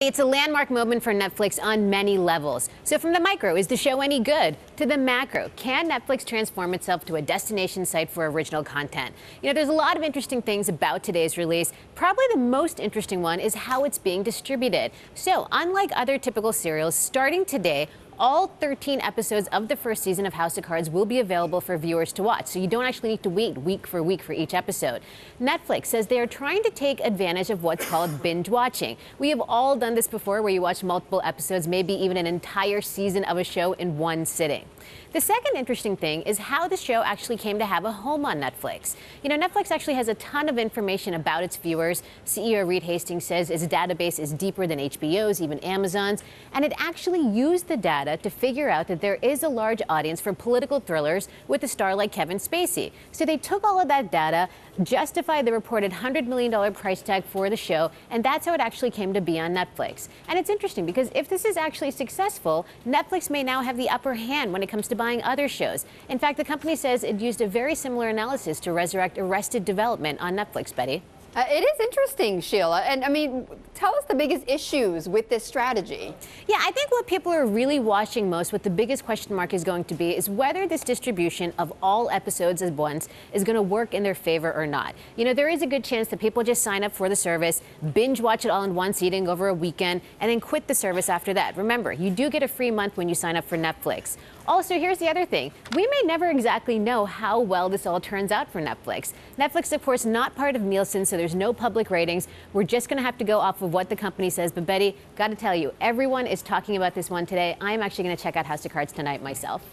It's a landmark moment for Netflix on many levels. So from the micro, is the show any good? To the macro, can Netflix transform itself to a destination site for original content? There's a lot of interesting things about today's release. Probably the most interesting one is how it's being distributed. So unlike other typical serials, starting today, all 13 episodes of the first season of House of Cards will be available for viewers to watch, so you don't actually need to wait week for each episode. Netflix says they are trying to take advantage of what's called binge watching. We have all done this before, where you watch multiple episodes, maybe even an entire season of a show in one sitting. The second interesting thing is how the show actually came to have a home on Netflix. Netflix actually has a ton of information about its viewers. CEO Reed Hastings says its database is deeper than HBO's, even Amazon's, and it actually used the data to figure out that there is a large audience for political thrillers with a star like Kevin Spacey. So they took all of that data, justified the reported $100 million price tag for the show, and that's how it actually came to be on Netflix. And it's interesting because if this is actually successful, Netflix may now have the upper hand when it comes to buying other shows. In fact, the company says it used a very similar analysis to resurrect Arrested Development on Netflix, Betty. It is interesting, Sheila. And I mean, tell us the biggest issues with this strategy. Yeah, I think what people are really watching most, what the biggest question mark is going to be, is whether this distribution of all episodes at once is going to work in their favor or not. There is a good chance that people just sign up for the service, binge watch it all in one sitting over a weekend, and then quit the service after that. Remember, you do get a free month when you sign up for Netflix. Also, here's the other thing. We may never exactly know how well this all turns out for Netflix. Netflix, of course, not part of Nielsen, so there's no public ratings. We're just going to have to go off of what the company says. But Betty, got to tell you, everyone is talking about this one today. I'm actually going to check out House of Cards tonight myself.